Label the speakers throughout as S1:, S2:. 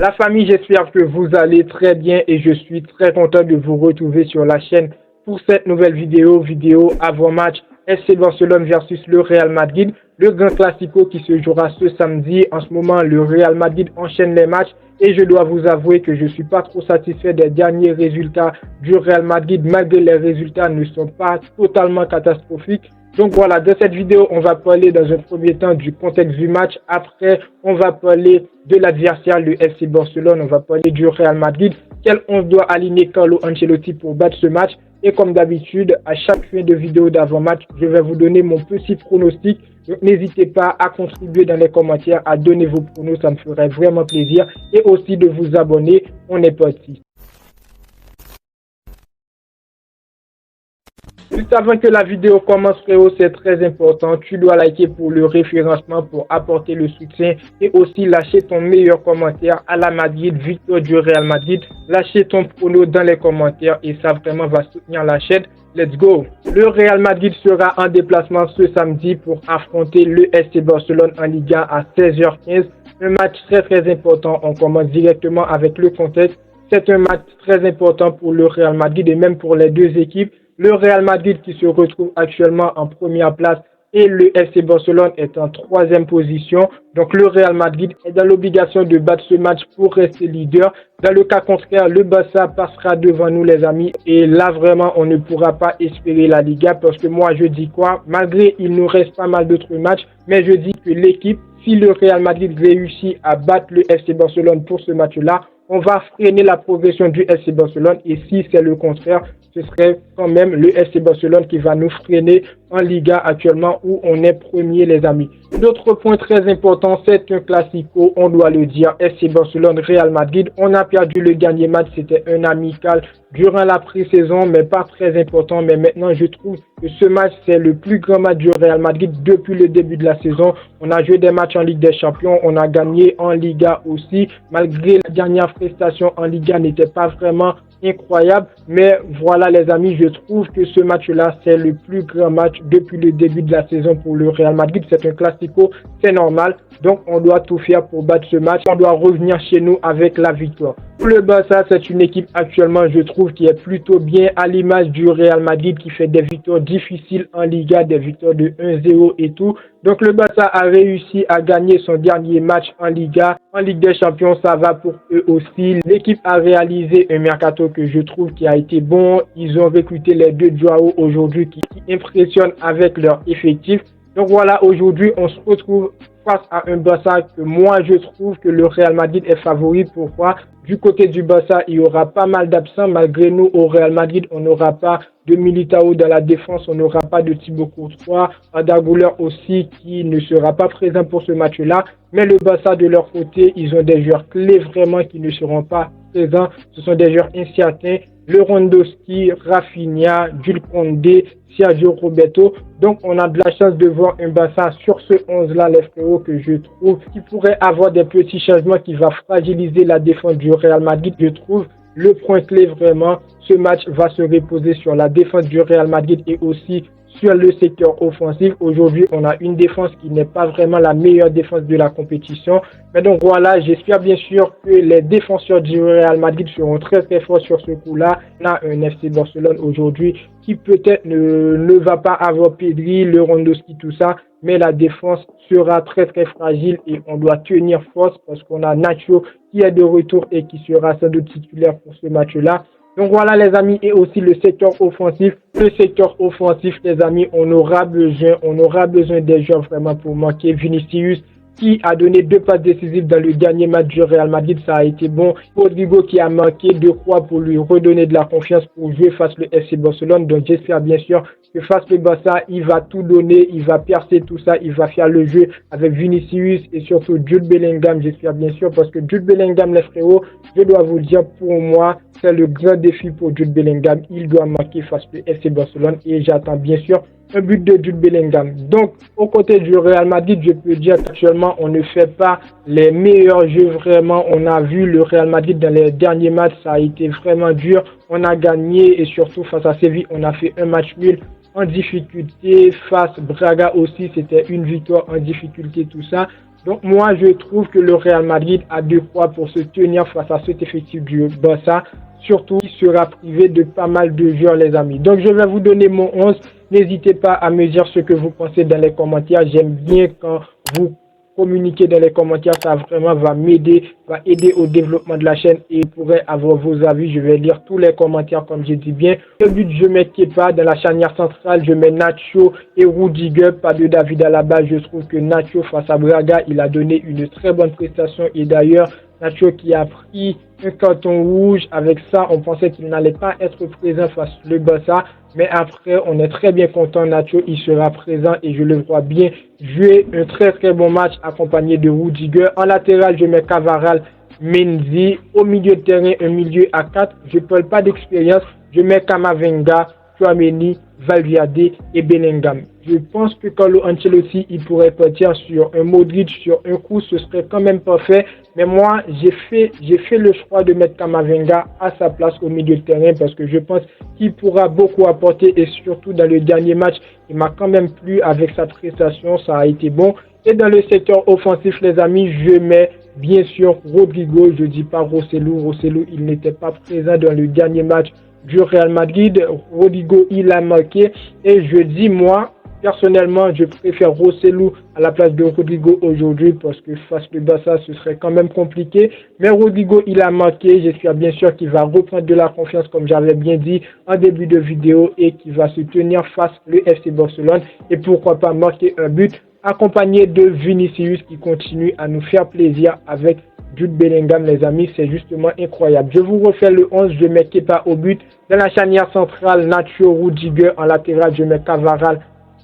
S1: La famille, j'espère que vous allez très bien et je suis très content de vous retrouver sur la chaîne pour cette nouvelle vidéo avant-match FC Barcelone versus le Real Madrid, le grand classico qui se jouera ce samedi. En ce moment, le Real Madrid enchaîne les matchs et je dois vous avouer que je ne suis pas trop satisfait des derniers résultats du Real Madrid, malgré les résultats ne sont pas totalement catastrophiques. Donc voilà, dans cette vidéo, on va parler dans un premier temps du contexte du match. Après, on va parler de l'adversaire, le FC Barcelone. On va parler du Real Madrid. Quel on doit aligner Carlo Ancelotti pour battre ce match. Et comme d'habitude, à chaque fin de vidéo d'avant-match, je vais vous donner mon petit pronostic. Donc n'hésitez pas à contribuer dans les commentaires, à donner vos pronos, ça me ferait vraiment plaisir. Et aussi de vous abonner. On est parti. Juste avant que la vidéo commence, frérot, c'est très important. Tu dois liker pour le référencement, pour apporter le soutien et aussi lâcher ton meilleur commentaire à la Madrid, victoire du Real Madrid. Lâcher ton prono dans les commentaires et ça vraiment va soutenir la chaîne. Let's go! Le Real Madrid sera en déplacement ce samedi pour affronter le FC Barcelone en Liga à 16h15. Un match très important. On commence directement avec le contexte. C'est un match très important pour le Real Madrid et même pour les deux équipes. Le Real Madrid qui se retrouve actuellement en première place et le FC Barcelone est en troisième position. Donc le Real Madrid est dans l'obligation de battre ce match pour rester leader. Dans le cas contraire, le Barça passera devant nous les amis. Et là vraiment on ne pourra pas espérer la Liga parce que moi je dis quoi? Malgré il nous reste pas mal d'autres matchs, mais je dis que l'équipe, si le Real Madrid réussit à battre le FC Barcelone pour ce match-là, on va freiner la progression du FC Barcelone et si c'est le contraire, ce serait quand même le FC Barcelone qui va nous freiner en Liga actuellement où on est premier les amis. D'autres points très importants, c'est un classico, on doit le dire, FC Barcelone, Real Madrid. On a perdu le dernier match, c'était un amical durant la pré-saison, mais pas très important. Mais maintenant, je trouve que ce match, c'est le plus grand match du Real Madrid depuis le début de la saison. On a joué des matchs en Ligue des Champions, on a gagné en Liga aussi, malgré la dernière prestation en Liga n'était pas vraiment incroyable, mais voilà les amis, je trouve que ce match-là, c'est le plus grand match depuis le début de la saison pour le Real Madrid. C'est un classico, c'est normal, donc on doit tout faire pour battre ce match. On doit revenir chez nous avec la victoire. Pour le Barça, c'est une équipe actuellement, je trouve, qui est plutôt bien à l'image du Real Madrid qui fait des victoires difficiles en Liga, des victoires de 1-0 et tout. Donc le Barça a réussi à gagner son dernier match en Liga. En Ligue des Champions, ça va pour eux aussi. L'équipe a réalisé un mercato que je trouve qui a été bon. Ils ont recruté les deux Joao aujourd'hui qui impressionnent avec leur effectif. Donc voilà, aujourd'hui, on se retrouve face à un Barça que moi, je trouve que le Real Madrid est favori. Pourquoi? Du côté du Barça, il y aura pas mal d'absents. Malgré nous, au Real Madrid, on n'aura pas de Militao dans la défense. On n'aura pas de Thibaut Courtois. Arda Güler aussi qui ne sera pas présent pour ce match-là. Mais le Barça, de leur côté, ils ont des joueurs clés vraiment qui ne seront pas présents. Ce sont des joueurs incertains. Lewandowski, Rafinha, Jules Koundé, Sergio Roberto. Donc, on a de la chance de voir un Barça sur ce 11-là, les frérots, que je trouve qui pourrait avoir des petits changements qui va fragiliser la défense du Real Madrid. Je trouve le point clé vraiment, ce match va se reposer sur la défense du Real Madrid et aussi sur le secteur offensif. Aujourd'hui, on a une défense qui n'est pas vraiment la meilleure défense de la compétition. Mais donc voilà, j'espère bien sûr que les défenseurs du Real Madrid seront très forts sur ce coup-là. On a un FC Barcelone aujourd'hui qui peut-être ne va pas avoir Pedri, Lewandowski, tout ça. Mais la défense sera très fragile et on doit tenir force parce qu'on a Nacho qui est de retour et qui sera sans doute titulaire pour ce match-là. Donc voilà les amis, et aussi le secteur offensif. Le secteur offensif les amis, on aura besoin des joueurs vraiment pour manquer. Vinicius qui a donné 2 passes décisives dans le dernier match du Real Madrid, ça a été bon. Rodrigo qui a manqué 2 croix pour lui redonner de la confiance pour jouer face au FC Barcelone. Donc j'espère bien sûr que face au Barça, il va tout donner, il va percer tout ça, il va faire le jeu avec Vinicius et surtout Jude Bellingham, j'espère bien sûr, parce que Jude Bellingham, les frérots, je dois vous le dire, pour moi, c'est le grand défi pour Jude Bellingham. Il doit marquer face au FC Barcelone et j'attends bien sûr un but de Jude Bellingham. Donc, aux côtés du Real Madrid, je peux dire qu'actuellement, on ne fait pas les meilleurs jeux vraiment. On a vu le Real Madrid dans les derniers matchs, ça a été vraiment dur. On a gagné et surtout face à Séville, on a fait un match nul en difficulté. Face Braga aussi, c'était une victoire en difficulté, tout ça. Donc moi, je trouve que le Real Madrid a de quoi pour se tenir face à cet effectif du Barça. Surtout, il sera privé de pas mal de joueurs, les amis. Donc, je vais vous donner mon 11. N'hésitez pas à me dire ce que vous pensez dans les commentaires. J'aime bien quand vous communiquez dans les commentaires. Ça vraiment va m'aider, va aider au développement de la chaîne et pourrait avoir vos avis. Je vais lire tous les commentaires, comme je dis bien. Le but, je mets Kepa dans la charnière centrale. Je mets Nacho et Rudiger, pas de David à la base. Je trouve que Nacho face à Braga, il a donné une très bonne prestation. Et d'ailleurs, Nacho qui a pris un carton rouge. Avec ça, on pensait qu'il n'allait pas être présent face au Barça. Mais après, on est très bien content. Nacho, il sera présent et je le vois bien jouer un très bon match accompagné de Rudiger. En latéral, je mets Cavaral, Mendy. Au milieu de terrain, un milieu à 4. Je ne parle pas d'expérience. Je mets Camavinga, Tchouaméni, Valverde et Bellingham. Je pense que Carlo Ancelotti, il pourrait partir sur un Modric, sur un coup, ce serait quand même parfait. Mais moi, j'ai fait le choix de mettre Camavinga à sa place au milieu de terrain parce que je pense qu'il pourra beaucoup apporter et surtout dans le dernier match, il m'a quand même plu avec sa prestation, ça a été bon. Et dans le secteur offensif, les amis, je mets bien sûr Rodrigo, je dis pas Rosselló. Rosselló, il n'était pas présent dans le dernier match du Real Madrid. Rodrigo, il a marqué et je dis moi, personnellement, je préfère Rosselló à la place de Rodrigo aujourd'hui parce que face au Barça, ce serait quand même compliqué. Mais Rodrigo, il a marqué. J'espère bien sûr qu'il va reprendre de la confiance, comme j'avais bien dit en début de vidéo, et qu'il va se tenir face au FC Barcelone. Et pourquoi pas marquer un but, accompagné de Vinicius qui continue à nous faire plaisir avec Jude Bellingham, les amis, c'est justement incroyable. Je vous refais le 11, je mets Kepa au but. Dans la charnière centrale, Nacho, Rudiger. En latéral, je mets Cavaral,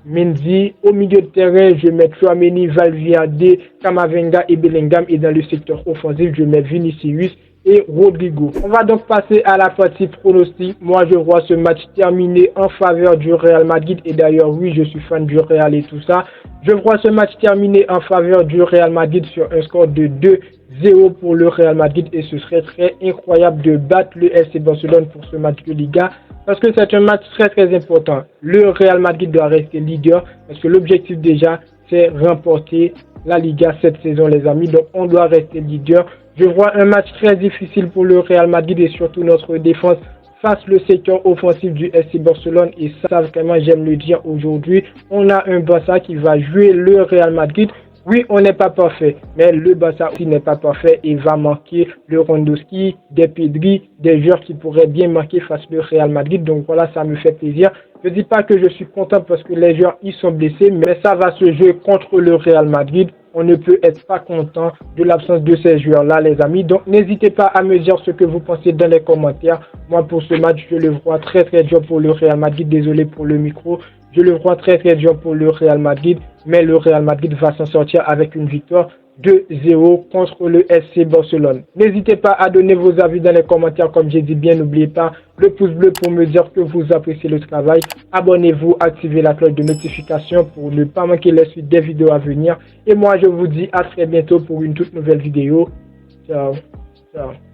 S1: Mendy. Au milieu de terrain, je mets Tchouaméni, Valverde, Camavinga et Bellingham. Et dans le secteur offensif, je mets Vinicius et Rodrigo. On va donc passer à la partie pronostic. Moi, je vois ce match terminé en faveur du Real Madrid. Et d'ailleurs, oui, je suis fan du Real et tout ça. Je vois ce match terminé en faveur du Real Madrid sur un score de 2-0 pour le Real Madrid. Et ce serait très incroyable de battre le FC Barcelone pour ce match de Liga. Parce que c'est un match très important. Le Real Madrid doit rester leader. Parce que l'objectif déjà, c'est remporter la Liga cette saison, les amis. Donc, on doit rester leader. Je vois un match très difficile pour le Real Madrid et surtout notre défense face le secteur offensif du FC Barcelone. Et ça, vraiment, j'aime le dire aujourd'hui. On a un Barça qui va jouer le Real Madrid. Oui, on n'est pas parfait, mais le Barça aussi n'est pas parfait et va marquer le Lewandowski, des Pedri, des joueurs qui pourraient bien marquer face au Real Madrid. Donc voilà, ça me fait plaisir. Je ne dis pas que je suis content parce que les joueurs ils sont blessés, mais ça va se jouer contre le Real Madrid. On ne peut être pas content de l'absence de ces joueurs-là, les amis. Donc, n'hésitez pas à me dire ce que vous pensez dans les commentaires. Moi, pour ce match, je le vois très dur pour le Real Madrid. Désolé pour le micro. Je le vois très dur pour le Real Madrid. Mais le Real Madrid va s'en sortir avec une victoire 2-0 contre le FC Barcelone. N'hésitez pas à donner vos avis dans les commentaires. Comme j'ai dit bien, n'oubliez pas le pouce bleu pour me dire que vous appréciez le travail. Abonnez-vous, activez la cloche de notification pour ne pas manquer la suite des vidéos à venir. Et moi, je vous dis à très bientôt pour une toute nouvelle vidéo. Ciao. Ciao.